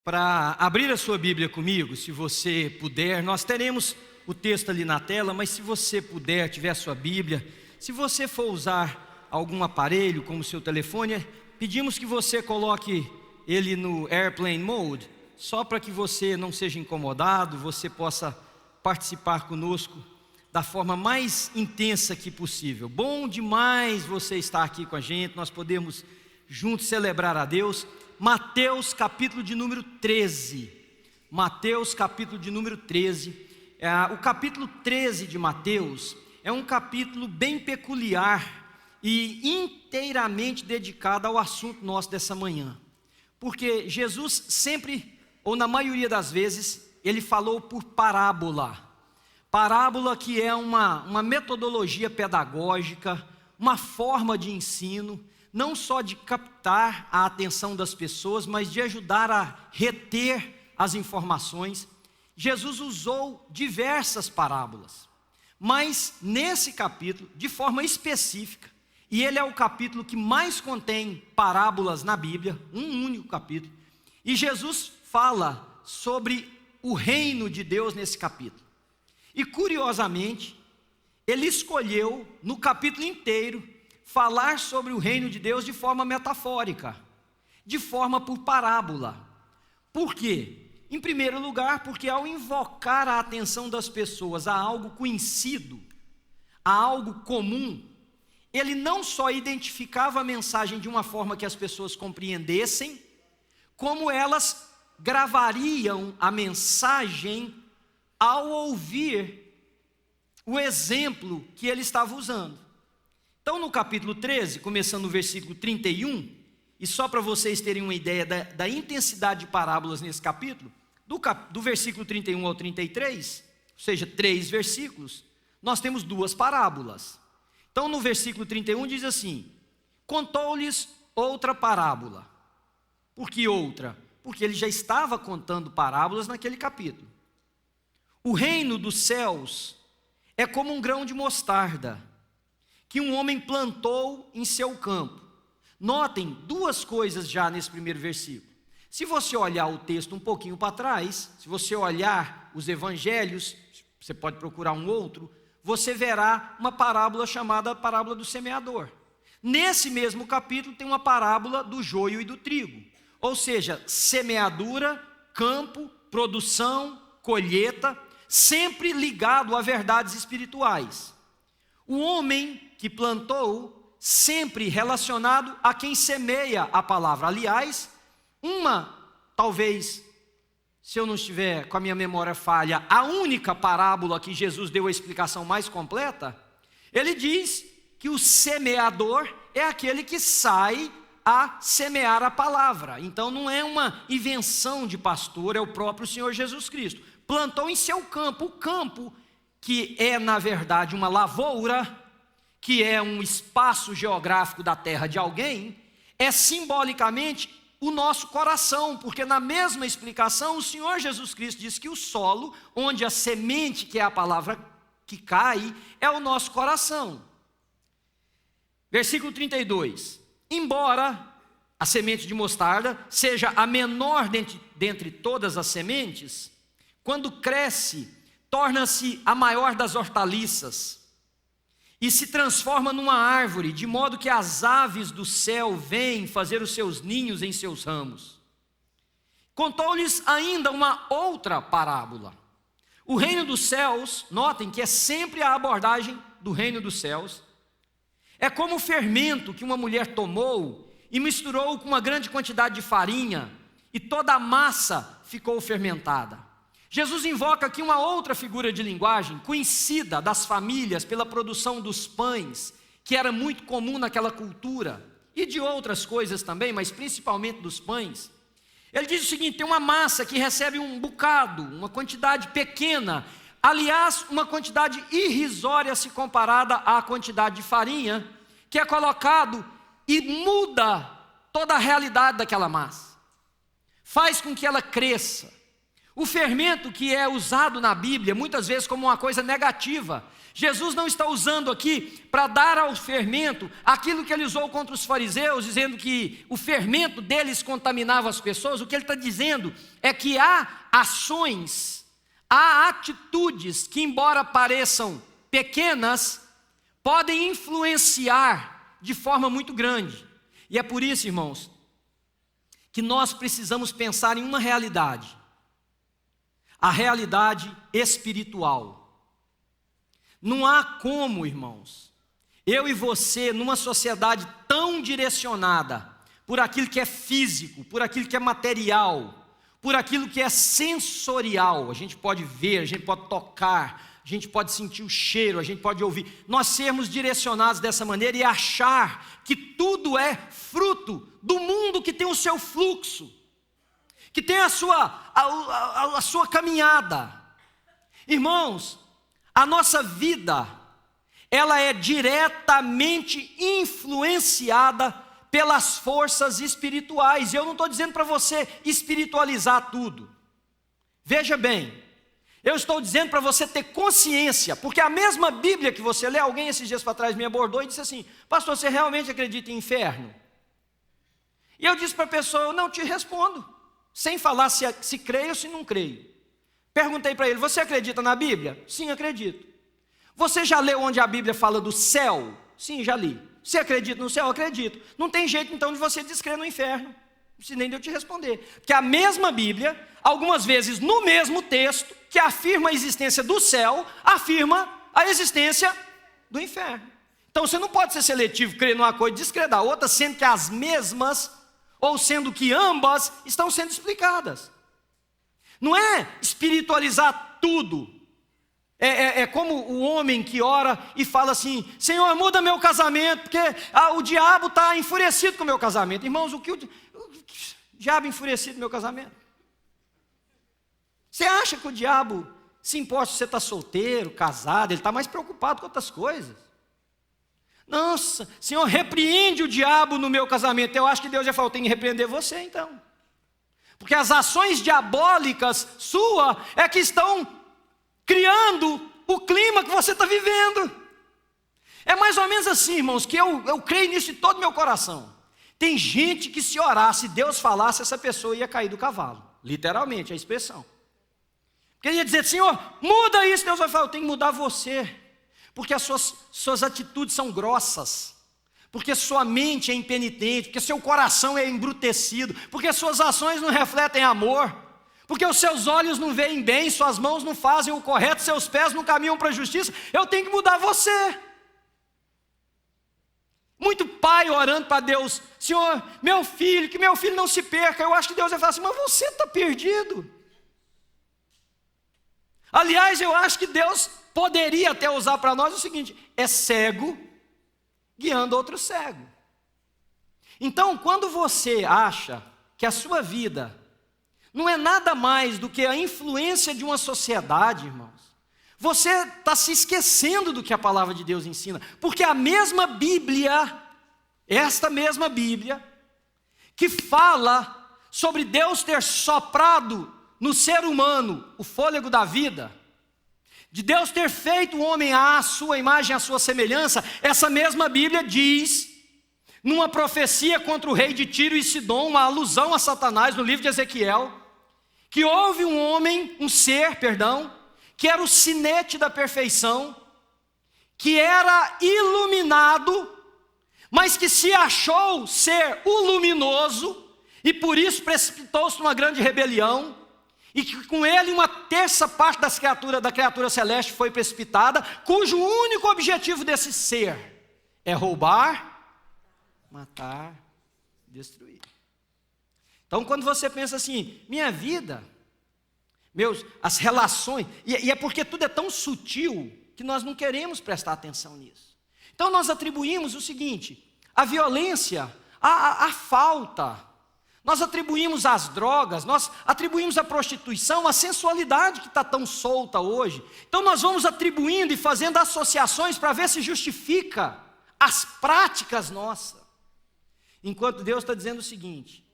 Para abrir a sua Bíblia comigo, se você puder, nós teremos o texto ali na tela, mas se você puder, tiver a sua Bíblia, se você for usar algum aparelho, como o seu telefone, pedimos que você coloque ele no Airplane Mode, só para que você não seja incomodado, você possa participar conosco da forma mais intensa que possível. Bom demais você estar aqui com a gente, nós podemos juntos celebrar a Deus. Mateus capítulo de número 13, Mateus capítulo de número 13, o capítulo 13 de Mateus é um capítulo bem peculiar e inteiramente dedicado ao assunto nosso dessa manhã, porque Jesus sempre, ou na maioria das vezes, ele falou por parábola que é uma metodologia pedagógica, uma forma de ensino, não só de captar a atenção das pessoas, mas de ajudar a reter as informações. Jesus usou diversas parábolas, mas nesse capítulo, de forma específica, e ele é o capítulo que mais contém parábolas na Bíblia, um único capítulo, e Jesus fala sobre o reino de Deus nesse capítulo. E curiosamente, ele escolheu no capítulo inteiro falar sobre o reino de Deus de forma metafórica, de forma por parábola. Por quê? Em primeiro lugar, porque ao invocar a atenção das pessoas a algo conhecido, a algo comum, ele não só identificava a mensagem de uma forma que as pessoas compreendessem, como elas gravariam a mensagem ao ouvir o exemplo que ele estava usando. Então no capítulo 13, começando no versículo 31, e só para vocês terem uma ideia da intensidade de parábolas nesse capítulo, do versículo 31 ao 33, ou seja, 3 versículos, nós temos 2 parábolas. Então no versículo 31 diz assim: contou-lhes outra parábola. Por que outra? Porque ele já estava contando parábolas naquele capítulo. O reino dos céus é como um grão de mostarda, que um homem plantou em seu campo. Notem 2 coisas já nesse primeiro versículo. Se você olhar o texto um pouquinho para trás, se você olhar os evangelhos, você pode procurar um outro, você verá uma parábola chamada parábola do semeador. Nesse mesmo capítulo tem uma parábola do joio e do trigo, ou seja, semeadura, campo, produção, colheita, sempre ligado a verdades espirituais. O homem que plantou, sempre relacionado a quem semeia a palavra. Aliás, talvez, se eu não estiver com a minha memória falha, a única parábola que Jesus deu a explicação mais completa, ele diz que o semeador é aquele que sai a semear a palavra. Então não é uma invenção de pastor, é o próprio Senhor Jesus Cristo. Plantou em seu campo, o campo que é na verdade uma lavoura, que é um espaço geográfico da terra de alguém, é simbolicamente o nosso coração, porque na mesma explicação o Senhor Jesus Cristo diz que o solo, onde a semente, que é a palavra que cai, é o nosso coração. Versículo 32, embora a semente de mostarda seja a menor dentre todas as sementes, quando cresce, torna-se a maior das hortaliças e se transforma numa árvore, de modo que as aves do céu vêm fazer os seus ninhos em seus ramos. Contou-lhes ainda uma outra parábola. O reino dos céus, notem que é sempre a abordagem do reino dos céus, é como o fermento que uma mulher tomou e misturou com uma grande quantidade de farinha, e toda a massa ficou fermentada. Jesus invoca aqui uma outra figura de linguagem, conhecida das famílias pela produção dos pães, que era muito comum naquela cultura, e de outras coisas também, mas principalmente dos pães. Ele diz o seguinte: tem uma massa que recebe um bocado, uma quantidade pequena, aliás, uma quantidade irrisória se comparada à quantidade de farinha, que é colocado e muda toda a realidade daquela massa, faz com que ela cresça. O fermento que é usado na Bíblia, muitas vezes como uma coisa negativa. Jesus não está usando aqui para dar ao fermento aquilo que ele usou contra os fariseus, dizendo que o fermento deles contaminava as pessoas. O que ele está dizendo é que há ações, há atitudes que, embora pareçam pequenas, podem influenciar de forma muito grande. E é por isso, irmãos, que nós precisamos pensar em uma realidade. A realidade espiritual. Não há como, irmãos, eu e você, numa sociedade tão direcionada por aquilo que é físico, por aquilo que é material, por aquilo que é sensorial, a gente pode ver, a gente pode tocar, a gente pode sentir o cheiro, a gente pode ouvir, nós sermos direcionados dessa maneira e achar que tudo é fruto do mundo que tem o seu fluxo, que tem a sua caminhada. Irmãos, a nossa vida, ela é diretamente influenciada pelas forças espirituais. E eu não estou dizendo para você espiritualizar tudo. Veja bem, eu estou dizendo para você ter consciência, porque a mesma Bíblia que você lê, alguém esses dias para trás me abordou e disse assim: pastor, você realmente acredita em inferno? E eu disse para a pessoa: eu não te respondo, sem falar se creio ou se não creio. Perguntei para ele: você acredita na Bíblia? Sim, acredito. Você já leu onde a Bíblia fala do céu? Sim, já li. Você acredita no céu? Acredito. Não tem jeito então de você descrer no inferno. Não precisa nem de eu te responder. Porque a mesma Bíblia, algumas vezes no mesmo texto, que afirma a existência do céu, afirma a existência do inferno. Então você não pode ser seletivo, crer numa coisa e descrer da outra, sendo que as mesmas, ou sendo que ambas, estão sendo explicadas. Não é espiritualizar tudo. É como o homem que ora e fala assim: Senhor, muda meu casamento, porque o diabo está enfurecido com o meu casamento. Irmãos, o que o diabo enfurecido com o meu casamento? Você acha que o diabo se importa se você está solteiro, casado? Ele está mais preocupado com outras coisas. Nossa, Senhor, repreende o diabo no meu casamento. Eu acho que Deus já falou: tem que repreender você então. Porque as ações diabólicas suas é que estão criando o clima que você está vivendo. É mais ou menos assim, irmãos, que eu creio nisso de todo o meu coração. Tem gente que se orasse, Deus falasse, essa pessoa ia cair do cavalo. Literalmente, a expressão. Porque ele ia dizer: Senhor, muda isso. Deus vai falar: eu tenho que mudar você. Porque as suas atitudes são grossas. Porque sua mente é impenitente, porque seu coração é embrutecido, porque suas ações não refletem amor, porque os seus olhos não veem bem, suas mãos não fazem o correto, seus pés não caminham para a justiça. Eu tenho que mudar você. Muito pai orando para Deus: Senhor, meu filho, que meu filho não se perca. Eu acho que Deus vai falar assim: mas você está perdido. Aliás, eu acho que Deus poderia até usar para nós o seguinte: é cego guiando outro cego. Então, quando você acha que a sua vida não é nada mais do que a influência de uma sociedade, irmãos, você está se esquecendo do que a palavra de Deus ensina. Porque a mesma Bíblia, esta mesma Bíblia, que fala sobre Deus ter soprado no ser humano o fôlego da vida, de Deus ter feito o homem à sua imagem, à sua semelhança, essa mesma Bíblia diz, numa profecia contra o rei de Tiro e Sidom, uma alusão a Satanás no livro de Ezequiel, que houve um ser, que era o sinete da perfeição, que era iluminado, mas que se achou ser o luminoso, e por isso precipitou-se numa grande rebelião, e que com ele uma terça parte da criatura celeste foi precipitada, cujo único objetivo desse ser é roubar, matar, destruir. Então, quando você pensa assim: minha vida, as relações, e é porque tudo é tão sutil que nós não queremos prestar atenção nisso. Então nós atribuímos o seguinte: a violência, a falta, nós atribuímos às drogas, nós atribuímos à prostituição, à sensualidade que está tão solta hoje. Então nós vamos atribuindo e fazendo associações para ver se justifica as práticas nossas. Enquanto Deus está dizendo o seguinte: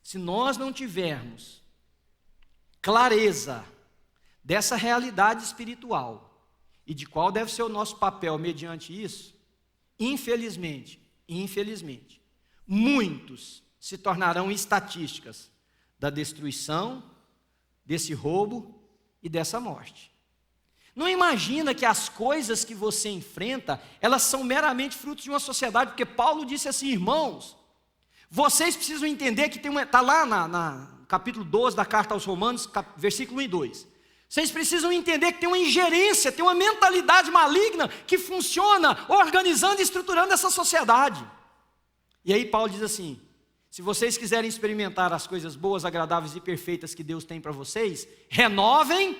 se nós não tivermos clareza dessa realidade espiritual e de qual deve ser o nosso papel mediante isso, infelizmente, muitos se tornarão estatísticas da destruição, desse roubo e dessa morte. Não imagina que as coisas que você enfrenta, elas são meramente frutos de uma sociedade, porque Paulo disse assim, irmãos, vocês precisam entender que está lá no capítulo 12 da carta aos Romanos, versículo 1 e 2. Vocês precisam entender que tem uma ingerência, tem uma mentalidade maligna que funciona organizando e estruturando essa sociedade. E aí Paulo diz assim, se vocês quiserem experimentar as coisas boas, agradáveis e perfeitas que Deus tem para vocês, renovem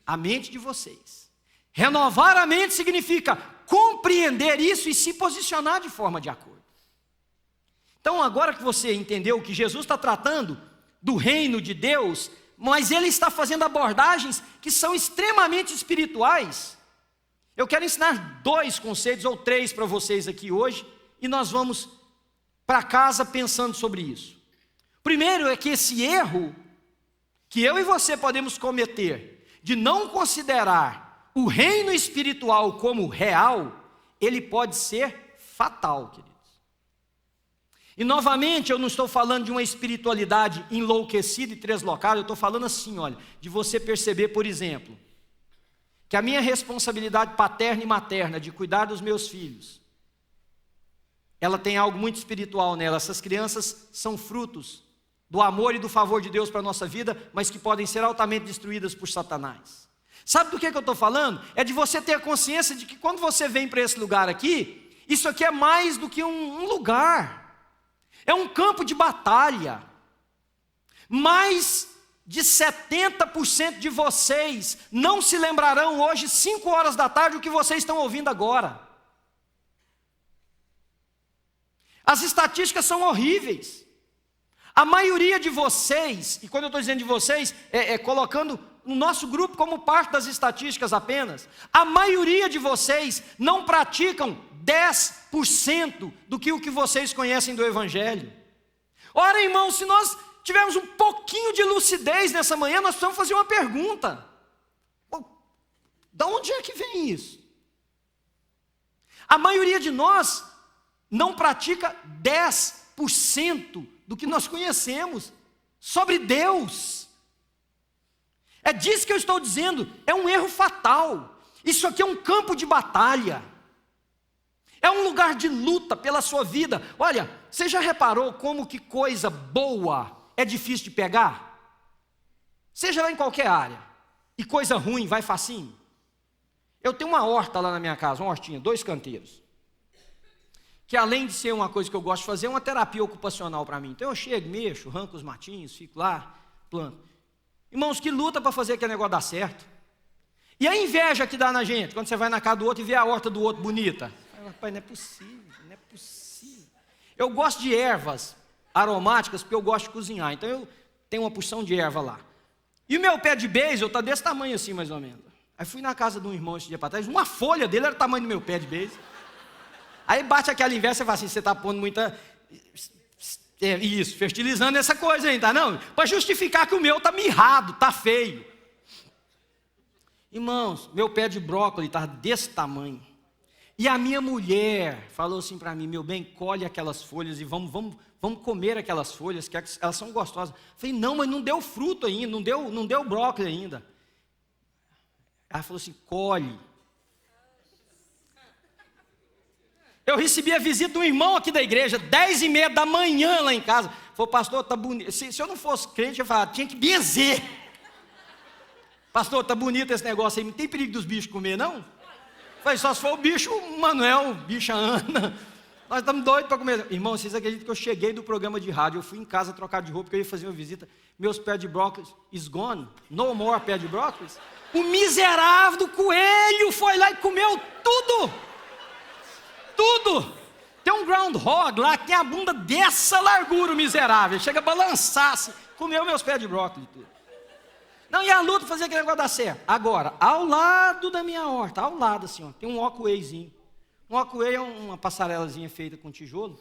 a mente de vocês. Renovar a mente significa compreender isso e se posicionar de forma de acordo. Então, agora que você entendeu que Jesus está tratando do reino de Deus, mas Ele está fazendo abordagens que são extremamente espirituais, eu quero ensinar 2 conceitos ou 3 para vocês aqui hoje, e nós vamos para casa pensando sobre isso. Primeiro é que esse erro que eu e você podemos cometer, de não considerar o reino espiritual como real, ele pode ser fatal, queridos. E novamente, eu não estou falando de uma espiritualidade enlouquecida e translocada, eu estou falando assim, olha, de você perceber, por exemplo, que a minha responsabilidade paterna e materna de cuidar dos meus filhos, ela tem algo muito espiritual nela. Essas crianças são frutos do amor e do favor de Deus para a nossa vida, mas que podem ser altamente destruídas por Satanás. Sabe do que eu estou falando? É de você ter a consciência de que quando você vem para esse lugar aqui, isso aqui é mais do que um lugar, é um campo de batalha. Mais de 70% de vocês não se lembrarão hoje, 5 horas da tarde, o que vocês estão ouvindo agora. As estatísticas são horríveis. A maioria de vocês, e quando eu estou dizendo de vocês, colocando o nosso grupo como parte das estatísticas apenas, a maioria de vocês não praticam 10% do que o que vocês conhecem do Evangelho. Ora, irmãos, se nós tivermos um pouquinho de lucidez nessa manhã, nós precisamos fazer uma pergunta. Da onde é que vem isso? A maioria de nós não pratica 10% do que nós conhecemos sobre Deus. É disso que eu estou dizendo, é um erro fatal. Isso aqui é um campo de batalha. É um lugar de luta pela sua vida. Olha, você já reparou como que coisa boa é difícil de pegar? Seja lá em qualquer área. E coisa ruim vai facinho. Eu tenho uma horta lá na minha casa, uma hortinha, 2 canteiros. Que além de ser uma coisa que eu gosto de fazer, é uma terapia ocupacional para mim. Então eu chego, mexo, arranco os matinhos, fico lá, planto. Irmãos, que luta para fazer aquele negócio dar certo. E a inveja que dá na gente, quando você vai na casa do outro e vê a horta do outro bonita. Rapaz, não é possível, não é possível. Eu gosto de ervas aromáticas porque eu gosto de cozinhar. Então eu tenho uma porção de erva lá. E o meu pé de basil está desse tamanho assim, mais ou menos. Aí fui na casa de um irmão esse dia para trás, uma folha dele era o tamanho do meu pé de basil. Aí bate aquela inveja e fala assim, você está pondo muita... Isso, fertilizando essa coisa aí, tá não? Para justificar que o meu está mirrado, está feio. Irmãos, meu pé de brócolis está desse tamanho. E a minha mulher falou assim para mim, meu bem, colhe aquelas folhas e vamos comer aquelas folhas, que elas são gostosas. Eu falei, não, mas não deu fruto ainda, não deu brócolis ainda. Ela falou assim, colhe. Eu recebi a visita de um irmão aqui da igreja, 10h30 da manhã lá em casa. Falou, pastor, tá bonito. Se eu não fosse crente, eu ia falar, tinha que benzer. Pastor, tá bonito esse negócio aí, não tem perigo dos bichos comer, não? Falei, só se for o bicho Manuel, bicha Ana. Nós estamos doidos para comer. Irmão, vocês acreditam que eu cheguei do programa de rádio, eu fui em casa trocar de roupa, porque eu ia fazer uma visita, meus pés de brócolis is gone, no more pé de brócolis. O miserável do coelho foi lá e comeu tudo. Tudo. Tem um groundhog lá que tem a bunda dessa largura, o miserável. Chega a balançar, assim, comeu meus pés de brócolis tudo. Não, e a luta fazer aquele negócio dar certo. Agora, ao lado da minha horta, ao lado assim, ó, tem um walkwayzinho. Um walkway é uma passarelazinha feita com tijolo,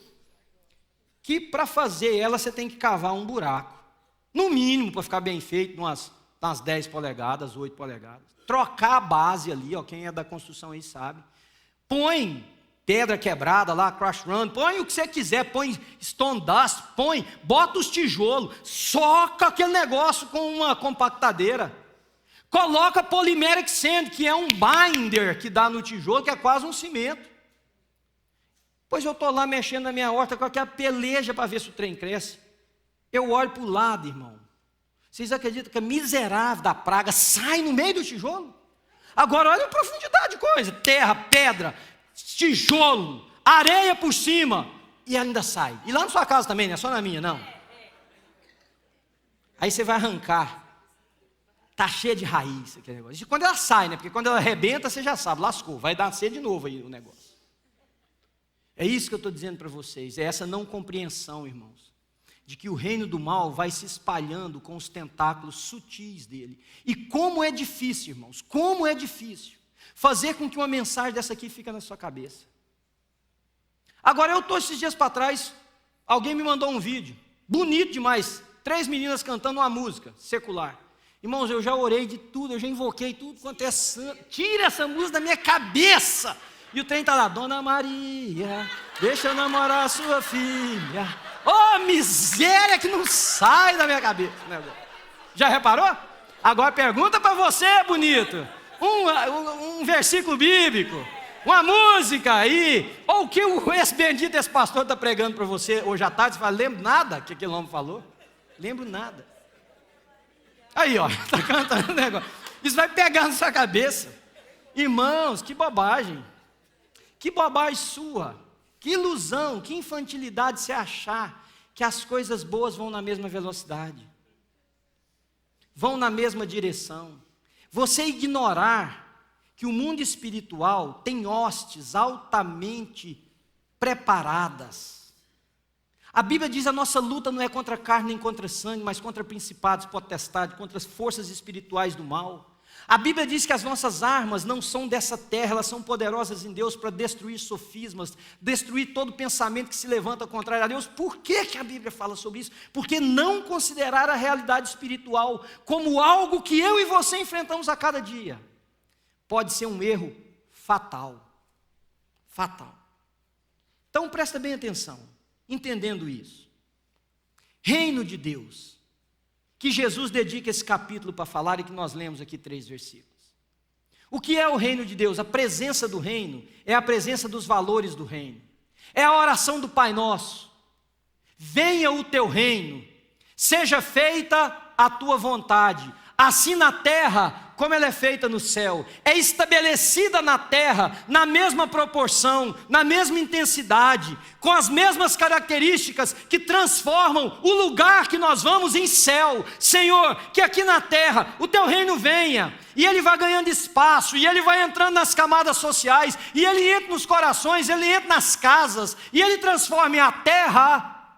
que para fazer ela você tem que cavar um buraco. No mínimo, para ficar bem feito, umas 10 polegadas, 8 polegadas. Trocar a base ali, ó, quem é da construção aí sabe. Põe pedra quebrada lá, crash run, põe o que você quiser, põe stone dust, bota os tijolos, soca aquele negócio com uma compactadeira. Coloca polymeric sand, que é um binder que dá no tijolo, que é quase um cimento. Pois eu estou lá mexendo na minha horta com aquela peleja para ver se o trem cresce. Eu olho para o lado, irmão. Vocês acreditam que a miserável da praga sai no meio do tijolo? Agora olha a profundidade de coisa. Terra, pedra, tijolo, areia por cima. E ainda sai. E lá na sua casa também, não é só na minha, não. Aí você vai arrancar. Está cheia de raiz aquele negócio. Isso quando ela sai, né? Porque quando ela arrebenta, você já sabe, lascou. Vai nascer de novo aí o negócio. É isso que eu estou dizendo para vocês. É essa não compreensão, irmãos, de que o reino do mal vai se espalhando com os tentáculos sutis dele. E como é difícil, irmãos, como é difícil fazer com que uma mensagem dessa aqui fique na sua cabeça. Agora, eu estou esses dias para trás, alguém me mandou um vídeo, bonito demais, 3 meninas cantando uma música secular. Irmãos, eu já orei de tudo, eu já invoquei tudo quanto é santo. Tira essa música da minha cabeça. E o trem está lá, Dona Maria, deixa eu namorar a sua filha. Oh, miséria que não sai da minha cabeça. Já reparou? Agora pergunta para você, bonito. Um versículo bíblico, uma música aí, ou o que esse bendito, esse pastor está pregando para você hoje à tarde. Você fala, lembro nada que aquele homem falou. Lembro nada. Aí, ó, está cantando o negócio. Isso vai pegar na sua cabeça. Irmãos, que bobagem. Que bobagem sua. Que ilusão, que infantilidade você achar que as coisas boas vão na mesma velocidade. Vão na mesma direção. Você ignorar que o mundo espiritual tem hostes altamente preparadas. A Bíblia diz que a nossa luta não é contra a carne nem contra sangue, mas contra principados, potestades, contra as forças espirituais do mal. A Bíblia diz que as nossas armas não são dessa terra, elas são poderosas em Deus para destruir sofismas, destruir todo pensamento que se levanta contrário a Deus. Por que a Bíblia fala sobre isso? Porque não considerar a realidade espiritual como algo que eu e você enfrentamos a cada dia pode ser um erro fatal. Fatal. Então presta bem atenção, entendendo isso. Reino de Deus, que Jesus dedica esse capítulo para falar e que nós lemos aqui 3 versículos. O que é o reino de Deus? A presença do reino é a presença dos valores do reino. É a oração do Pai Nosso. Venha o teu reino, seja feita a tua vontade, assim na terra como ela é feita no céu. É estabelecida na terra, na mesma proporção, na mesma intensidade, com as mesmas características que transformam o lugar que nós vamos em céu. Senhor, que aqui na terra o teu reino venha, e ele vai ganhando espaço, e ele vai entrando nas camadas sociais, e ele entra nos corações, ele entra nas casas, e ele transforma a terra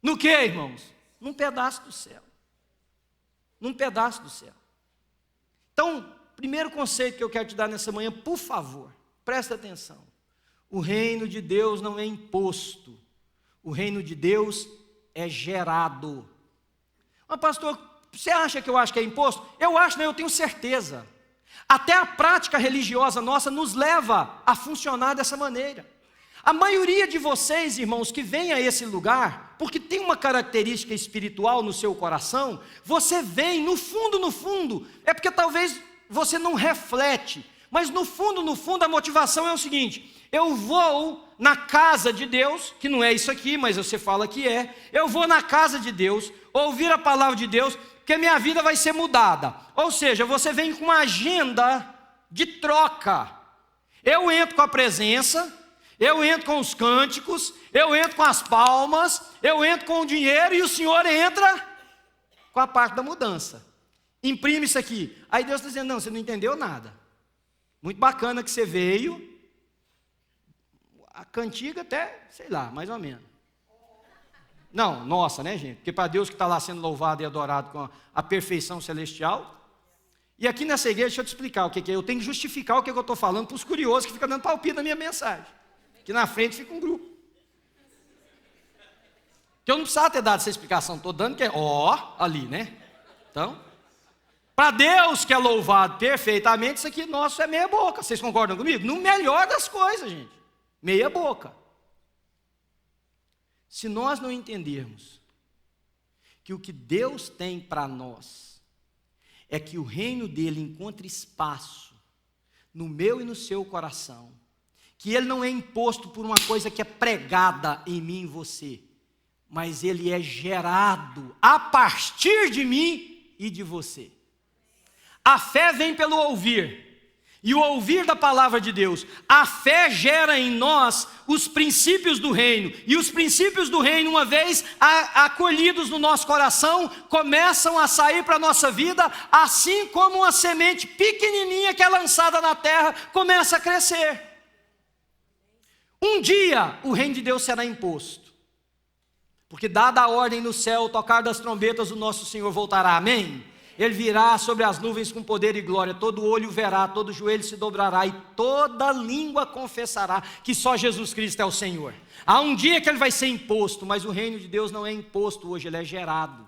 no que, irmãos? Num pedaço do céu. Num pedaço do céu. Então, primeiro conceito que eu quero te dar nessa manhã, por favor, presta atenção. O reino de Deus não é imposto. O reino de Deus é gerado. Mas pastor, você acha que eu acho que é imposto? Eu acho, não, eu tenho certeza. Até a prática religiosa nossa nos leva a funcionar dessa maneira. A maioria de vocês, irmãos, que vem a esse lugar, porque tem uma característica espiritual no seu coração, você vem, no fundo, é porque talvez você não reflete, mas no fundo, a motivação é o seguinte: eu vou na casa de Deus, que não é isso aqui, mas você fala que é, eu vou na casa de Deus, ouvir a palavra de Deus, porque minha vida vai ser mudada. Ou seja, você vem com uma agenda de troca. Eu entro com a presença, eu entro com os cânticos, eu entro com as palmas, eu entro com o dinheiro, e o Senhor entra com a parte da mudança. Imprime isso aqui. Aí Deus está dizendo, não, você não entendeu nada. Muito bacana que você veio, a cantiga até, sei lá, mais ou menos. Não, nossa, né, gente? Porque para Deus que está lá sendo louvado e adorado com a perfeição celestial. E aqui nessa igreja, deixa eu te explicar o que é. Eu tenho que justificar o que eu estou falando para os curiosos que ficam dando palpite na minha mensagem. Que na frente fica um grupo. Que eu não precisava ter dado essa explicação, estou dando que é ali, né? Então, para Deus que é louvado perfeitamente, isso aqui nosso é meia boca. Vocês concordam comigo? No melhor das coisas, gente. Meia boca. Se nós não entendermos que o que Deus tem para nós é que o reino dele encontre espaço no meu e no seu coração, que ele não é imposto por uma coisa que é pregada em mim e em você, mas ele é gerado a partir de mim e de você. A fé vem pelo ouvir, e o ouvir da palavra de Deus. A fé gera em nós os princípios do reino, e os princípios do reino, uma vez acolhidos no nosso coração, começam a sair para a nossa vida, assim como uma semente pequenininha que é lançada na terra, começa a crescer. Um dia o reino de Deus será imposto, porque dada a ordem no céu, o tocar das trombetas, o nosso Senhor voltará, amém? Ele virá sobre as nuvens com poder e glória, todo olho verá, todo joelho se dobrará e toda língua confessará que só Jesus Cristo é o Senhor. Há um dia que ele vai ser imposto, mas o reino de Deus não é imposto hoje, ele é gerado.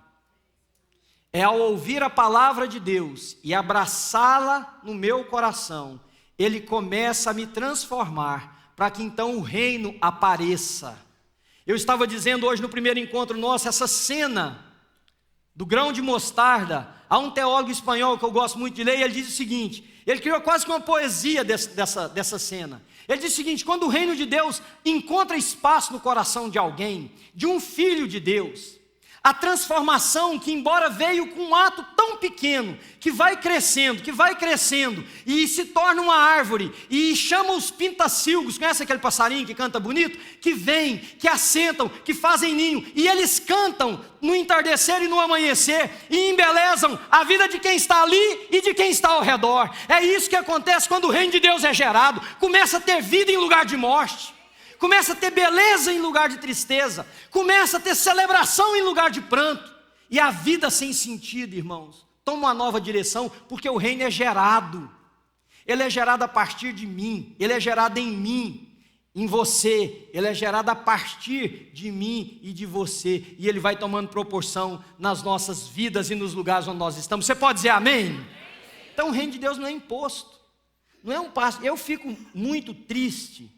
É ao ouvir a palavra de Deus e abraçá-la no meu coração, ele começa a me transformar, para que então o reino apareça. Eu estava dizendo hoje no primeiro encontro nosso, essa cena do grão de mostarda. Há um teólogo espanhol que eu gosto muito de ler, e ele diz o seguinte, ele criou quase que uma poesia dessa cena. Ele diz o seguinte: quando o reino de Deus encontra espaço no coração de alguém, de um filho de Deus, a transformação que, embora veio com um ato tão pequeno, que vai crescendo, e se torna uma árvore, e chama os pintacilgos, conhece aquele passarinho que canta bonito? Que vêm, que assentam, que fazem ninho, e eles cantam no entardecer e no amanhecer, e embelezam a vida de quem está ali e de quem está ao redor. É isso que acontece quando o reino de Deus é gerado, começa a ter vida em lugar de morte. Começa a ter beleza em lugar de tristeza, começa a ter celebração em lugar de pranto, e a vida sem sentido, irmãos, toma uma nova direção, porque o reino é gerado, ele é gerado a partir de mim, ele é gerado em mim, em você, ele é gerado a partir de mim e de você, e ele vai tomando proporção nas nossas vidas e nos lugares onde nós estamos. Você pode dizer amém? Então o reino de Deus não é imposto, não é um passo. Eu fico muito triste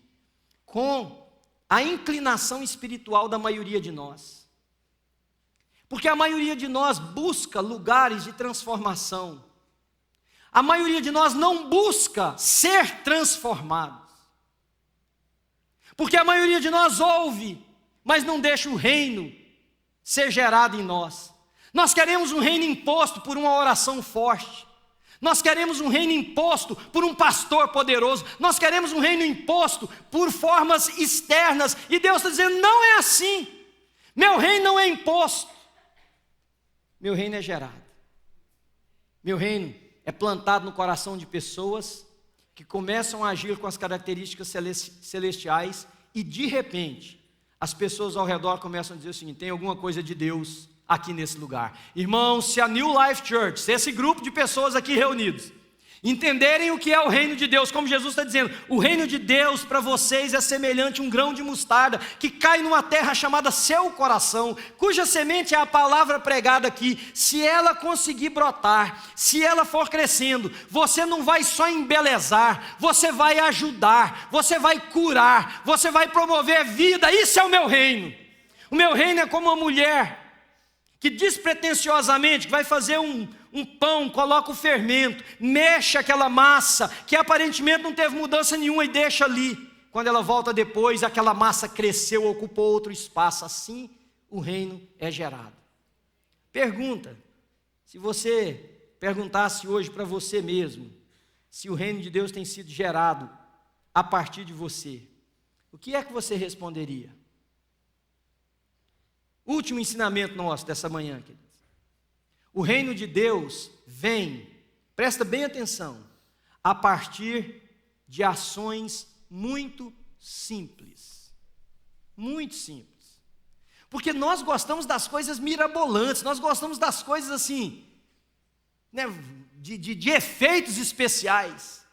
com a inclinação espiritual da maioria de nós, porque a maioria de nós busca lugares de transformação, a maioria de nós não busca ser transformados, porque a maioria de nós ouve, mas não deixa o reino ser gerado em nós. Nós queremos um reino imposto por uma oração forte, nós queremos um reino imposto por um pastor poderoso, nós queremos um reino imposto por formas externas, e Deus está dizendo: não é assim, meu reino não é imposto, meu reino é gerado, meu reino é plantado no coração de pessoas que começam a agir com as características celestiais, e de repente, as pessoas ao redor começam a dizer o seguinte: tem alguma coisa de Deus aqui nesse lugar. Irmãos, se a New Life Church, se esse grupo de pessoas aqui reunidos entenderem o que é o reino de Deus, como Jesus está dizendo, o reino de Deus para vocês é semelhante a um grão de mostarda que cai numa terra chamada seu coração, cuja semente é a palavra pregada aqui. Se ela conseguir brotar, se ela for crescendo, você não vai só embelezar, você vai ajudar, você vai curar, você vai promover vida. Isso é o meu reino. O meu reino é como uma mulher que despretensiosamente vai fazer um pão, coloca o fermento, mexe aquela massa, que aparentemente não teve mudança nenhuma, e deixa ali. Quando ela volta depois, aquela massa cresceu, ocupou outro espaço. Assim o reino é gerado. Pergunta: se você perguntasse hoje para você mesmo, se o reino de Deus tem sido gerado a partir de você, o que é que você responderia? Último ensinamento nosso dessa manhã, queridos. O reino de Deus vem, presta bem atenção, a partir de ações muito simples. Muito simples. Porque nós gostamos das coisas mirabolantes, nós gostamos das coisas assim, né, de efeitos especiais.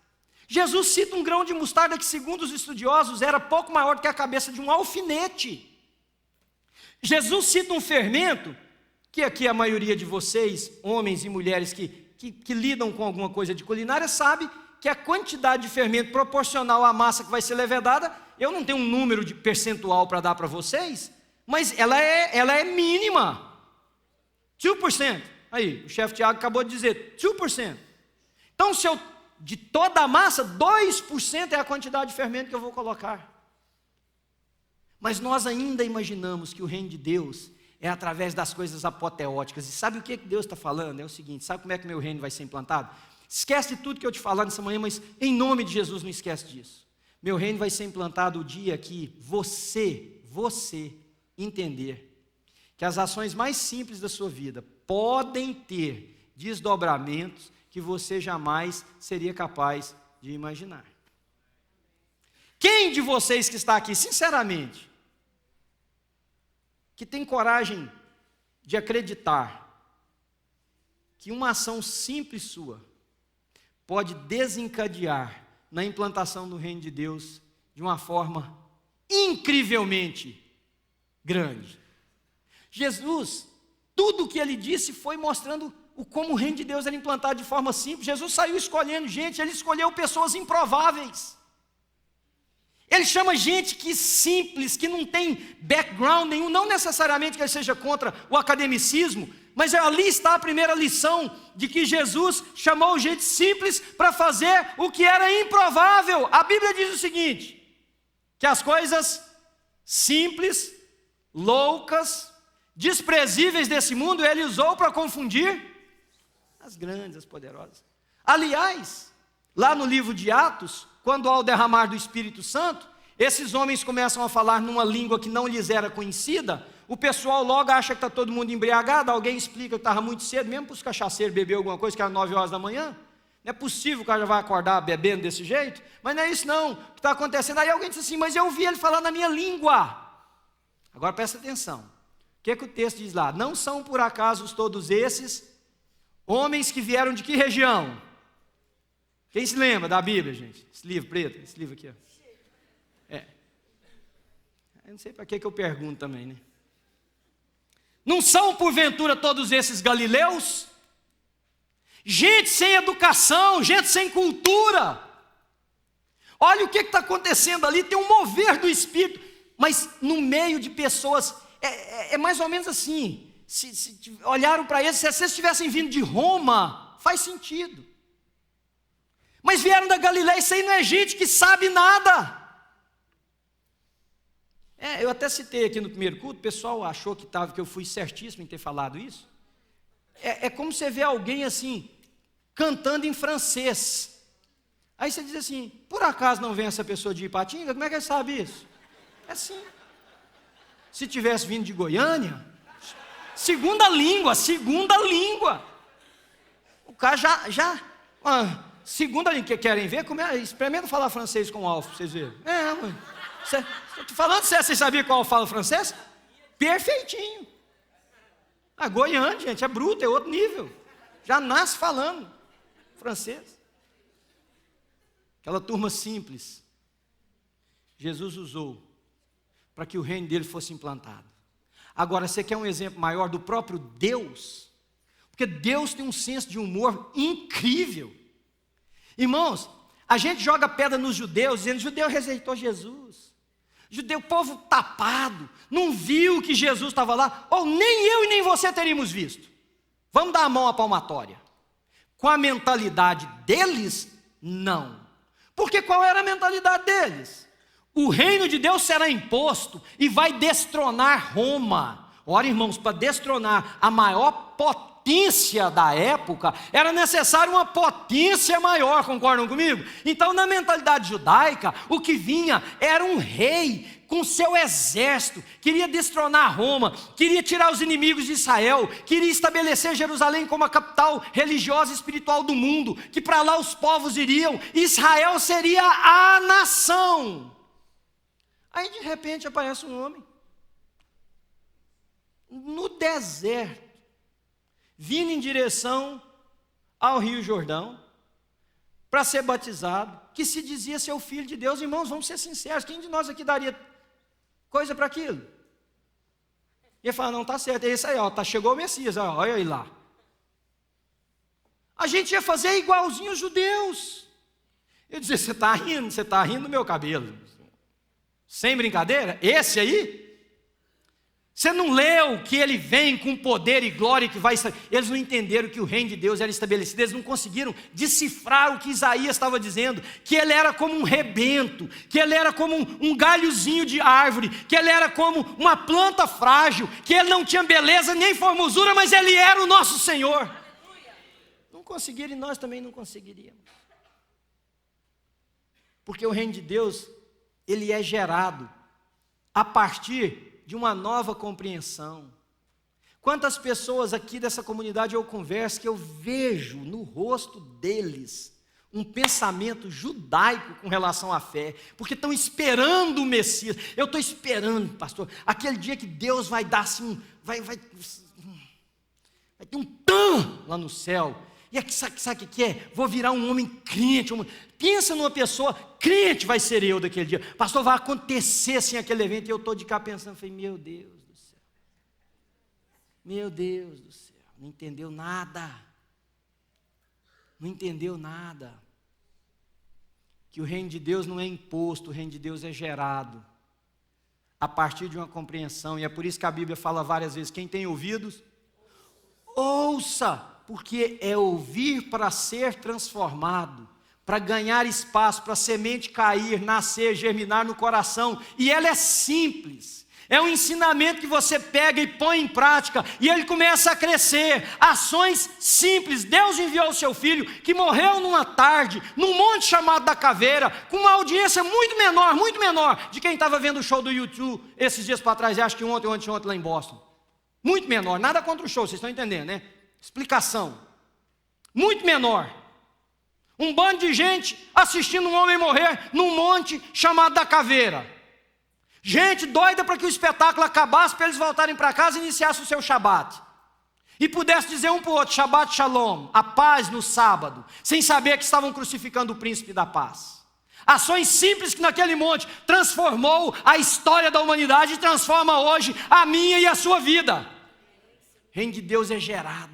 Jesus cita um grão de mostarda que, segundo os estudiosos, era pouco maior do que a cabeça de um alfinete. Jesus cita um fermento, que aqui a maioria de vocês, homens e mulheres que lidam com alguma coisa de culinária, sabe que a quantidade de fermento proporcional à massa que vai ser levedada, eu não tenho um número de percentual para dar para vocês, mas ela é mínima. 2%. Aí, o chefe Tiago acabou de dizer, 2%. Então, de toda a massa, 2% é a quantidade de fermento que eu vou colocar. Mas nós ainda imaginamos que o reino de Deus é através das coisas apoteóticas. E sabe o que Deus está falando? É o seguinte, sabe como é que meu reino vai ser implantado? Esquece de tudo que eu te falar nessa manhã, mas em nome de Jesus não esquece disso. Meu reino vai ser implantado o dia que você entender que as ações mais simples da sua vida podem ter desdobramentos que você jamais seria capaz de imaginar. Quem de vocês que está aqui, sinceramente, que tem coragem de acreditar que uma ação simples sua pode desencadear na implantação do reino de Deus de uma forma incrivelmente grande? Jesus, tudo o que ele disse foi mostrando como o reino de Deus era implantado de forma simples. Jesus saiu escolhendo gente, ele escolheu pessoas improváveis. Ele chama gente que simples, que não tem background nenhum, não necessariamente que ele seja contra o academicismo, mas ali está a primeira lição de que Jesus chamou gente simples para fazer o que era improvável. A Bíblia diz o seguinte, que as coisas simples, loucas, desprezíveis desse mundo, ele usou para confundir as grandes, as poderosas. Aliás, lá no livro de Atos, quando ao derramar do Espírito Santo, esses homens começam a falar numa língua que não lhes era conhecida, o pessoal logo acha que está todo mundo embriagado, alguém explica que estava muito cedo, mesmo para os cachaceiros beber alguma coisa, que era 9 horas da manhã, não é possível que o cara já vai acordar bebendo desse jeito, mas não é isso não, o que está acontecendo, aí alguém diz assim, mas eu ouvi ele falar na minha língua. Agora presta atenção, o que o texto diz lá? Não são por acaso todos esses homens que vieram de que região? Quem se lembra da Bíblia, gente? Esse livro preto, esse livro aqui, ó. Eu não sei para que eu pergunto também, né? Não são porventura todos esses galileus? Gente sem educação, gente sem cultura. Olha o que está acontecendo ali, tem um mover do Espírito, mas no meio de pessoas, é mais ou menos assim, se olharam para eles, se eles tivessem vindo de Roma, faz sentido. Mas vieram da Galileia, isso aí não é gente que sabe nada. Eu até citei aqui no primeiro culto, o pessoal achou que eu fui certíssimo em ter falado isso. É como você vê alguém assim, cantando em francês. Aí você diz assim, por acaso não vem essa pessoa de Ipatinga? Como é que ele sabe isso? É assim. Se tivesse vindo de Goiânia, segunda língua. O cara segunda língua, que querem ver? Experimenta falar francês com o Alfa, para vocês verem. Estou falando sério, vocês sabiam qual fala francês? Perfeitinho. A Goiânia, gente, é bruto, é outro nível. Já nasce falando francês. Aquela turma simples, Jesus usou para que o reino dele fosse implantado. Agora, você quer um exemplo maior do próprio Deus? Porque Deus tem um senso de humor incrível. Irmãos, a gente joga pedra nos judeus, dizendo que o judeu rejeitou Jesus. Judeu, povo tapado, não viu que Jesus estava lá, ou nem eu e nem você teríamos visto. Vamos dar a mão à palmatória. Com a mentalidade deles, não. Porque qual era a mentalidade deles? O reino de Deus será imposto e vai destronar Roma. Ora, irmãos, para destronar a maior potência da época, era necessário uma potência maior, concordam comigo? Então, na mentalidade judaica, o que vinha era um rei com seu exército, queria destronar Roma, queria tirar os inimigos de Israel, queria estabelecer Jerusalém como a capital religiosa e espiritual do mundo, que para lá os povos iriam, Israel seria a nação. Aí de repente aparece um homem, no deserto, vindo em direção ao Rio Jordão, para ser batizado, que se dizia ser o Filho de Deus. Irmãos, vamos ser sinceros, quem de nós aqui daria coisa para aquilo? E ele fala, não, tá certo, é isso aí, ó, chegou o Messias, ó, olha aí lá. A gente ia fazer igualzinho os judeus. Eu dizia, você está rindo do meu cabelo. Sem brincadeira, esse aí? Você não leu que ele vem com poder e glória que vai... Eles não entenderam que o reino de Deus era estabelecido, eles não conseguiram decifrar o que Isaías estava dizendo, que ele era como um rebento, que ele era como um galhozinho de árvore, que ele era como uma planta frágil, que ele não tinha beleza nem formosura, mas ele era o nosso Senhor. Não conseguiram e nós também não conseguiríamos. Porque o reino de Deus, ele é gerado a partir de uma nova compreensão. Quantas pessoas aqui dessa comunidade eu converso que eu vejo no rosto deles um pensamento judaico com relação à fé, porque estão esperando o Messias. Eu estou esperando, pastor, aquele dia que Deus vai dar assim, vai ter um tã lá no céu. E sabe o que é? Vou virar um homem crente. Pensa numa pessoa, crente vai ser eu daquele dia. Pastor, vai acontecer assim aquele evento. E eu estou de cá pensando, falei, meu Deus do céu. Meu Deus do céu. Não entendeu nada. Não entendeu nada. Que o reino de Deus não é imposto, o reino de Deus é gerado. A partir de uma compreensão. E é por isso que a Bíblia fala várias vezes, quem tem ouvidos, ouça. Porque é ouvir para ser transformado, para ganhar espaço, para a semente cair, nascer, germinar no coração. E ela é simples. É um ensinamento que você pega e põe em prática, e ele começa a crescer. Ações simples. Deus enviou o seu filho, que morreu numa tarde, num monte chamado da Caveira, com uma audiência muito menor, de quem estava vendo o show do YouTube esses dias para trás, acho que ontem lá em Boston. Muito menor, nada contra o show, vocês estão entendendo, né? Explicação. Muito menor. Um bando de gente assistindo um homem morrer num monte chamado da Caveira. Gente doida para que o espetáculo acabasse, para eles voltarem para casa e iniciassem o seu Shabat. E pudesse dizer um para o outro, Shabat Shalom, a paz no sábado, sem saber que estavam crucificando o príncipe da paz. Ações simples que naquele monte transformou a história da humanidade e transforma hoje a minha e a sua vida. O reino de Deus é gerado.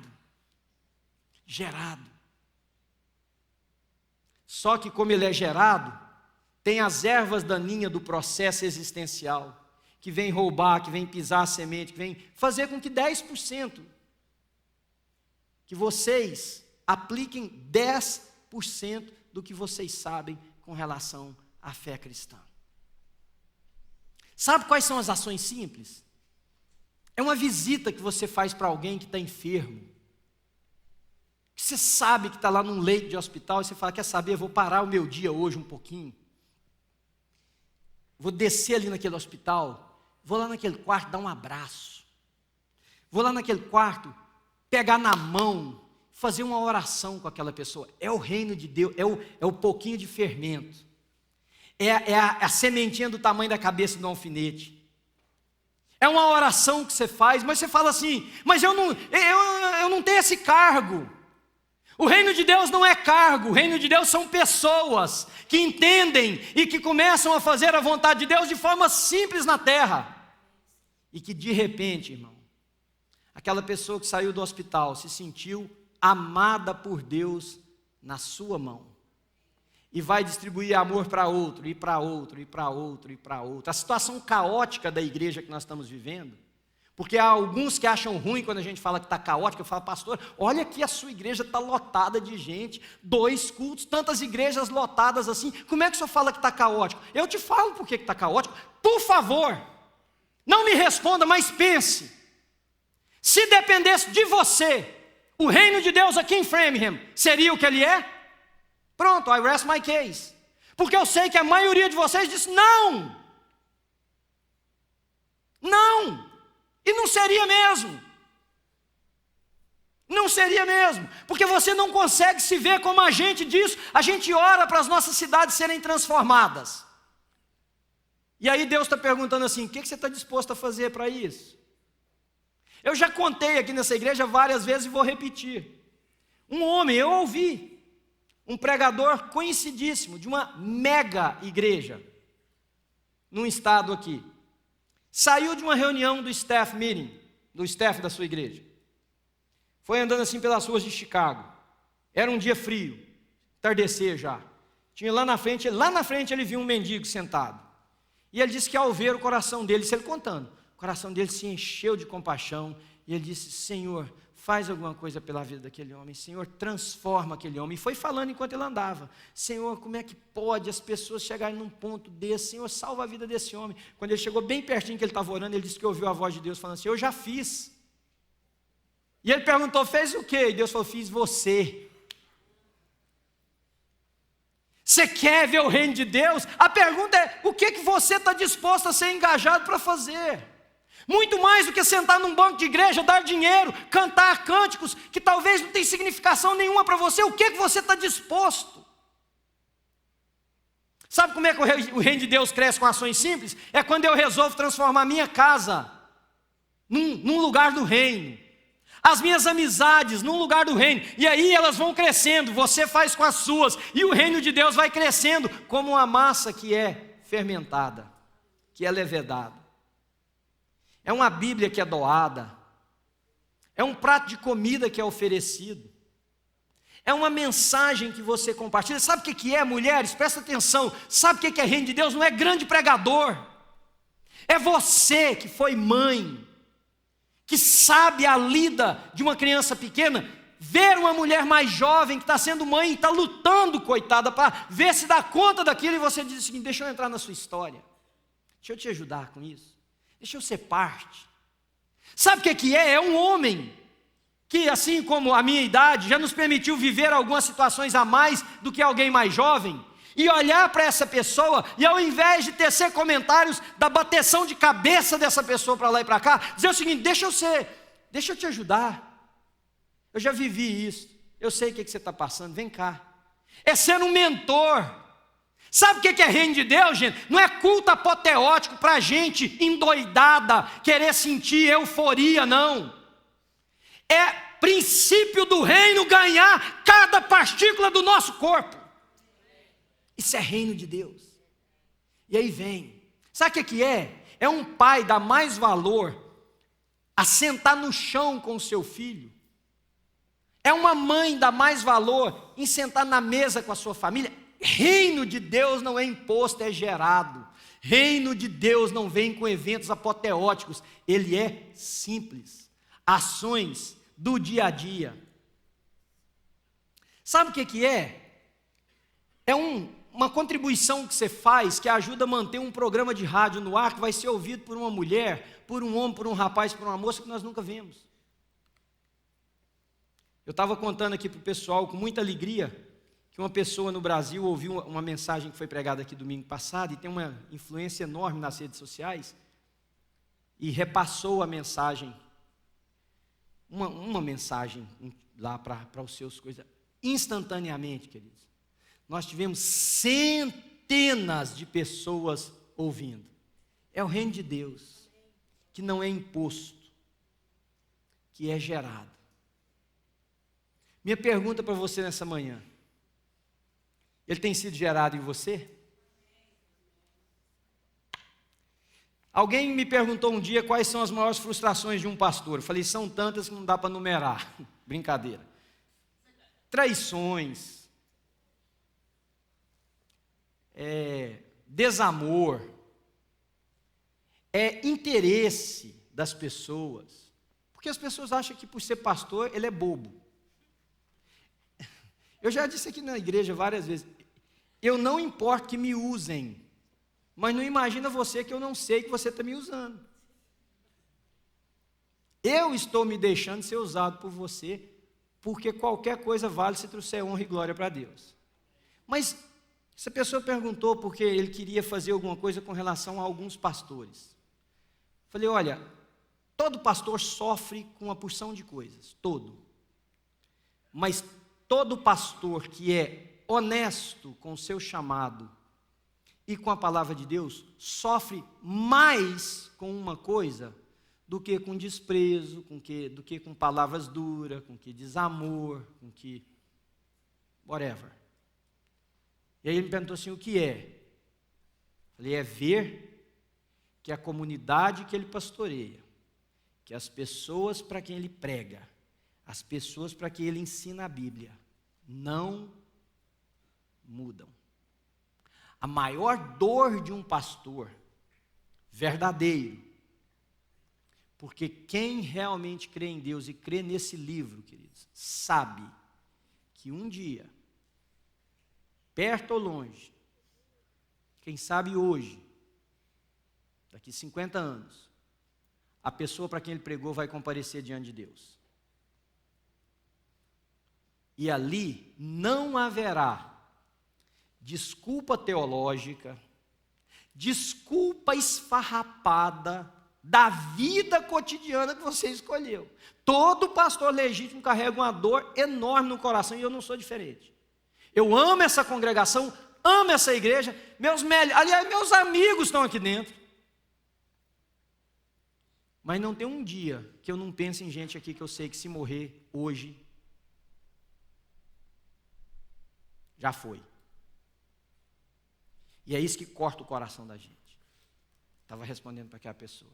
Só que como ele é gerado, tem as ervas daninhas do processo existencial, que vem roubar, que vem pisar a semente, que vem fazer com que 10%, que vocês apliquem 10% do que vocês sabem com relação à fé cristã. Sabe quais são as ações simples? É uma visita que você faz para alguém que está enfermo. Você sabe que está lá num leito de hospital e você fala, quer saber, eu vou parar o meu dia hoje um pouquinho. Vou descer ali naquele hospital, vou lá naquele quarto dar um abraço. Vou lá naquele quarto, pegar na mão, fazer uma oração com aquela pessoa. É o reino de Deus, é o pouquinho de fermento. É a sementinha do tamanho da cabeça do alfinete. É uma oração que você faz, mas você fala assim, mas eu não tenho esse cargo. O reino de Deus não é cargo, o reino de Deus são pessoas que entendem e que começam a fazer a vontade de Deus de forma simples na terra. E que de repente, irmão, aquela pessoa que saiu do hospital se sentiu amada por Deus na sua mão. E vai distribuir amor para outro, e para outro, e para outro, e para outro. A situação caótica da igreja que nós estamos vivendo, porque há alguns que acham ruim quando a gente fala que está caótico. Eu falo, pastor, olha que a sua igreja está lotada de gente, 2 cultos, tantas igrejas lotadas assim, como é que o senhor fala que está caótico? Eu te falo por que está caótico, por favor, não me responda, mas pense, se dependesse de você, o reino de Deus aqui em Framingham seria o que ele é? Pronto, I rest my case, porque eu sei que a maioria de vocês diz não, e não seria mesmo. Não seria mesmo, porque você não consegue se ver como agente disso. A gente ora para as nossas cidades serem transformadas. E aí Deus está perguntando assim, o que você está disposto a fazer para isso? Eu já contei aqui nessa igreja várias vezes e vou repetir. Um homem, eu ouvi, um pregador conhecidíssimo, de uma mega igreja, num estado aqui, saiu de uma reunião do staff meeting, do staff da sua igreja. Foi andando assim pelas ruas de Chicago. Era um dia frio, entardecer já. Tinha lá na frente ele viu um mendigo sentado. E ele disse que ao ver o coração dele, isso ele contando, o coração dele se encheu de compaixão. E ele disse: Senhor, faz alguma coisa pela vida daquele homem. Senhor, transforma aquele homem. E foi falando enquanto ele andava: Senhor, como é que pode as pessoas chegarem num ponto desse? Senhor, salva a vida desse homem. Quando ele chegou bem pertinho que ele estava orando, ele disse que ouviu a voz de Deus falando assim: eu já fiz. E ele perguntou: fez o quê? E Deus falou: fiz você. Você quer ver o reino de Deus? A pergunta é: o que você está disposto a ser engajado para fazer? Muito mais do que sentar num banco de igreja, dar dinheiro, cantar cânticos que talvez não tenham significação nenhuma para você. O que você está disposto? Sabe como é que o reino de Deus cresce com ações simples? É quando eu resolvo transformar a minha casa num lugar do reino, as minhas amizades num lugar do reino, e aí elas vão crescendo, você faz com as suas, e o reino de Deus vai crescendo como uma massa que é fermentada, que é levedada. É uma Bíblia que é doada, é um prato de comida que é oferecido, é uma mensagem que você compartilha. Sabe o que é, mulheres? Presta atenção. Sabe o que é reino de Deus? Não é grande pregador, é você que foi mãe, que sabe a lida de uma criança pequena, ver uma mulher mais jovem que está sendo mãe e está lutando, coitada, para ver se dá conta daquilo, e você diz o seguinte: deixa eu entrar na sua história, deixa eu te ajudar com isso, deixa eu ser parte. Sabe o que é? É um homem que, assim como a minha idade, já nos permitiu viver algumas situações a mais do que alguém mais jovem, e olhar para essa pessoa, e ao invés de tecer comentários da bateção de cabeça dessa pessoa para lá e para cá, dizer o seguinte: deixa eu te ajudar, eu já vivi isso, eu sei o que você está passando, vem cá. É ser um mentor. Sabe o que é reino de Deus, gente? Não é culto apoteótico para gente endoidada, querer sentir euforia, não. É princípio do reino ganhar cada partícula do nosso corpo. Isso é reino de Deus. E aí vem, sabe o que é? É um pai dar mais valor a sentar no chão com o seu filho. É uma mãe dar mais valor em sentar na mesa com a sua família. Reino de Deus não é imposto, é gerado. Reino de Deus não vem com eventos apoteóticos, ele é simples. Ações do dia a dia. Sabe o que é? É uma contribuição que você faz que ajuda a manter um programa de rádio no ar que vai ser ouvido por uma mulher, por um homem, por um rapaz, por uma moça que nós nunca vemos. Eu estava contando aqui para o pessoal com muita alegria que uma pessoa no Brasil ouviu uma mensagem que foi pregada aqui domingo passado e tem uma influência enorme nas redes sociais e repassou a mensagem, uma mensagem lá para os seus coisas, instantaneamente, queridos. Nós tivemos centenas de pessoas ouvindo. É o reino de Deus, que não é imposto, que é gerado. Minha pergunta para você nessa manhã: ele tem sido gerado em você? Alguém me perguntou um dia quais são as maiores frustrações de um pastor. Eu falei: são tantas que não dá para numerar. Brincadeira. Traições, desamor, interesse das pessoas. Porque as pessoas acham que por ser pastor ele é bobo. Eu já disse aqui na igreja várias vezes: eu não importo que me usem, mas não imagina você que eu não sei que você está me usando. Eu estou me deixando ser usado por você, porque qualquer coisa vale se trouxer honra e glória para Deus. Mas essa pessoa perguntou porque ele queria fazer alguma coisa com relação a alguns pastores. Falei: olha, todo pastor sofre com uma porção de coisas, todo. Mas todo pastor que é honesto com o seu chamado e com a palavra de Deus, sofre mais com uma coisa do que com desprezo, do que com palavras duras, com que desamor, com que whatever. E aí ele me perguntou assim: o que é? Falei: é ver que a comunidade que ele pastoreia, que as pessoas para quem ele prega, as pessoas para quem ele ensina a Bíblia, não mudam. A maior dor de um pastor verdadeiro, porque quem realmente crê em Deus e crê nesse livro, queridos, sabe que um dia, perto ou longe, quem sabe hoje, daqui 50 anos, a pessoa para quem ele pregou vai comparecer diante de Deus. E ali não haverá desculpa teológica, desculpa esfarrapada da vida cotidiana que você escolheu. Todo pastor legítimo carrega uma dor enorme no coração e eu não sou diferente. Eu amo essa congregação, amo essa igreja, meus amigos estão aqui dentro. Mas não tem um dia que eu não pense em gente aqui que eu sei que se morrer hoje, já foi. E é isso que corta o coração da gente. Estava respondendo para aquela pessoa.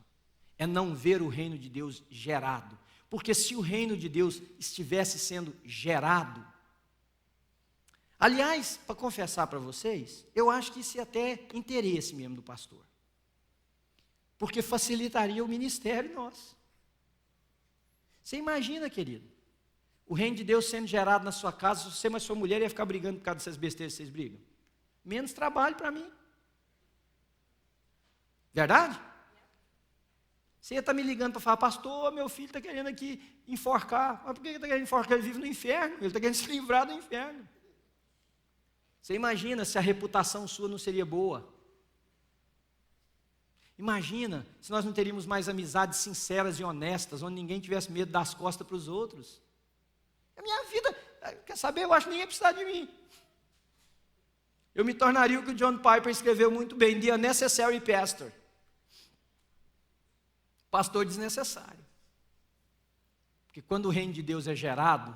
É não ver o reino de Deus gerado. Porque se o reino de Deus estivesse sendo gerado, aliás, para confessar para vocês, eu acho que isso é até interesse mesmo do pastor. Porque facilitaria o ministério nosso. Você imagina, querido, o reino de Deus sendo gerado na sua casa, se você e sua mulher ia ficar brigando por causa dessas besteiras que vocês brigam. Menos trabalho para mim. Verdade? Você ia estar me ligando para falar, pastor, meu filho está querendo aqui enforcar. Mas por que ele está querendo enforcar? Ele vive no inferno, ele está querendo se livrar do inferno. Você imagina se a reputação sua não seria boa. Imagina se nós não teríamos mais amizades sinceras e honestas, onde ninguém tivesse medo das costas para os outros. A minha vida, quer saber, eu acho que ninguém ia precisar de mim. Eu me tornaria o que o John Piper escreveu muito bem, The Unnecessary Pastor. Pastor desnecessário. Porque quando o reino de Deus é gerado,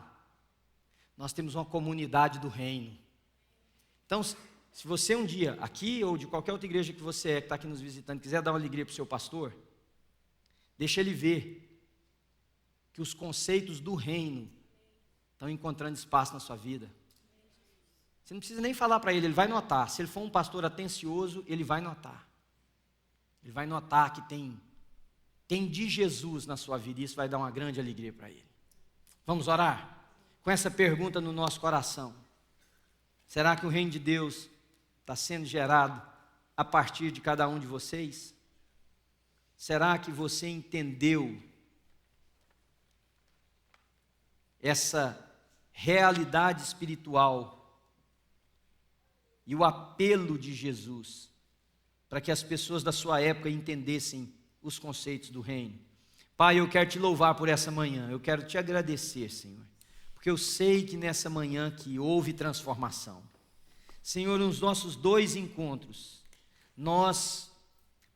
nós temos uma comunidade do reino. Então, se você um dia, aqui ou de qualquer outra igreja que você é, que está aqui nos visitando, quiser dar uma alegria para o seu pastor, deixa ele ver que os conceitos do reino estão encontrando espaço na sua vida. Você não precisa nem falar para ele, ele vai notar. Se ele for um pastor atencioso, ele vai notar. Ele vai notar que tem de Jesus na sua vida, e isso vai dar uma grande alegria para ele. Vamos orar? Com essa pergunta no nosso coração. Será que o reino de Deus está sendo gerado a partir de cada um de vocês? Será que você entendeu essa realidade espiritual e o apelo de Jesus para que as pessoas da sua época entendessem os conceitos do reino? Pai, eu quero te louvar por essa manhã, eu quero te agradecer, Senhor, porque eu sei que nessa manhã que houve transformação. Senhor, nos nossos 2 encontros, nós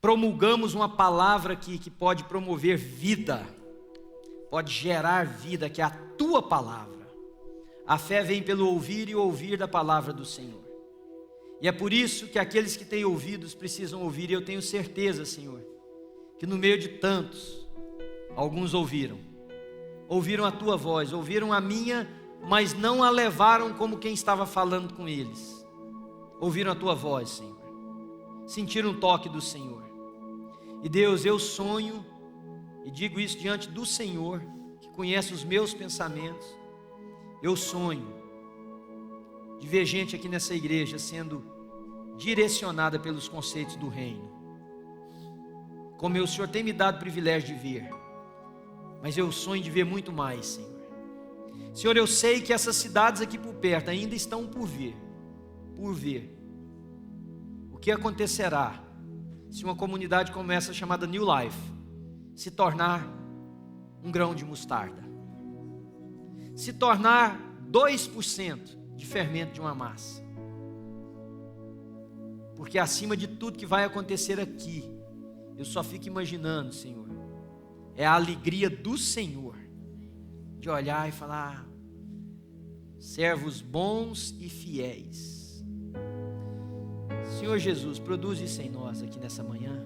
promulgamos uma palavra aqui que pode promover vida, pode gerar vida, que é a tua palavra. A fé vem pelo ouvir e ouvir da palavra do Senhor. E é por isso que aqueles que têm ouvidos precisam ouvir, e eu tenho certeza, Senhor, que no meio de tantos, alguns ouviram a tua voz, ouviram a minha, mas não a levaram como quem estava falando com eles. Ouviram a tua voz, Senhor, sentiram o toque do Senhor. E Deus, eu sonho, e digo isso diante do Senhor, que conhece os meus pensamentos, eu sonho de ver gente aqui nessa igreja sendo direcionada pelos conceitos do reino, como o Senhor tem me dado o privilégio de ver, mas eu sonho de ver muito mais, Senhor. Senhor, eu sei que essas cidades aqui por perto ainda estão por ver o que acontecerá se uma comunidade como essa chamada New Life se tornar um grão de mostarda, se tornar 2% de fermento de uma massa. Porque acima de tudo que vai acontecer aqui, eu só fico imaginando, Senhor, é a alegria do Senhor de olhar e falar: servos bons e fiéis. Senhor Jesus, produz isso em nós aqui nessa manhã.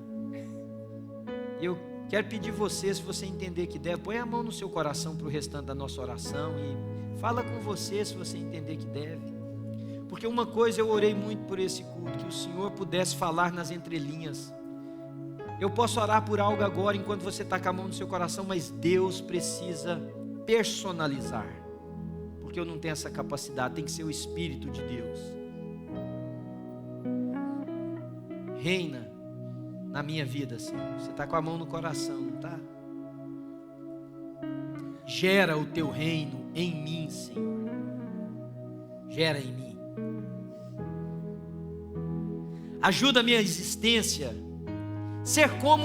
Eu Quero pedir você, se você entender que deve, põe a mão no seu coração para o restante da nossa oração e fala com você se você entender que deve. Porque uma coisa eu orei muito por esse culto, que o Senhor pudesse falar nas entrelinhas. Eu posso orar por algo agora enquanto você está com a mão no seu coração, mas Deus precisa personalizar, porque eu não tenho essa capacidade, tem que ser o Espírito de Deus. Reina na minha vida, Senhor. Você está com a mão no coração, não está? Gera o teu reino em mim, Senhor. Gera em mim. Ajuda a minha existência ser como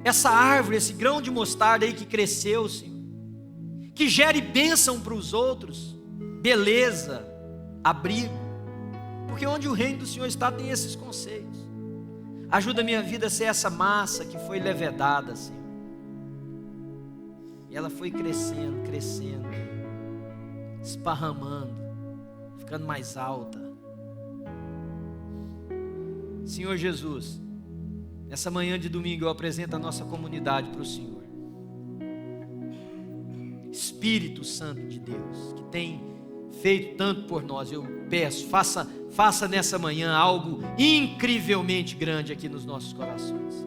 essa árvore, esse grão de mostarda aí que cresceu, Senhor, que gere bênção para os outros, beleza, abrigo, porque onde o reino do Senhor está tem esses conceitos. Ajuda a minha vida a ser essa massa que foi levedada, Senhor, e ela foi crescendo, crescendo, esparramando, ficando mais alta. Senhor Jesus, nessa manhã de domingo eu apresento a nossa comunidade para o Senhor. Espírito Santo de Deus, que tem feito tanto por nós, eu peço, faça nessa manhã algo incrivelmente grande aqui nos nossos corações.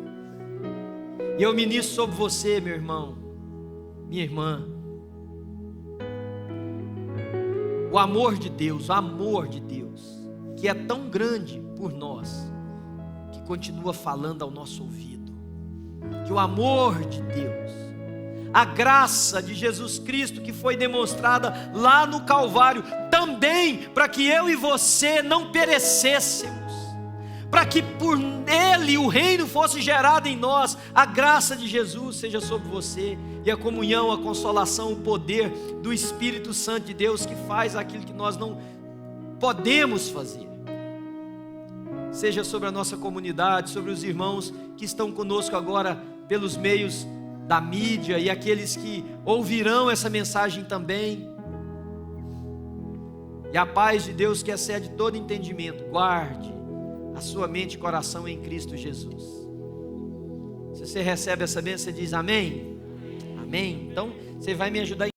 E eu ministro sobre você, meu irmão, minha irmã, o amor de Deus, que é tão grande por nós, que continua falando ao nosso ouvido, que o amor de Deus, a graça de Jesus Cristo que foi demonstrada lá no Calvário, também para que eu e você não perecêssemos, para que por Ele o reino fosse gerado em nós, a graça de Jesus seja sobre você, e a comunhão, a consolação, o poder do Espírito Santo de Deus, que faz aquilo que nós não podemos fazer, seja sobre a nossa comunidade, sobre os irmãos que estão conosco agora pelos meios da mídia e aqueles que ouvirão essa mensagem também. E a paz de Deus, que excede todo entendimento, guarde a sua mente e coração em Cristo Jesus. Se você recebe essa bênção, você diz amém? Amém? Então você vai me ajudar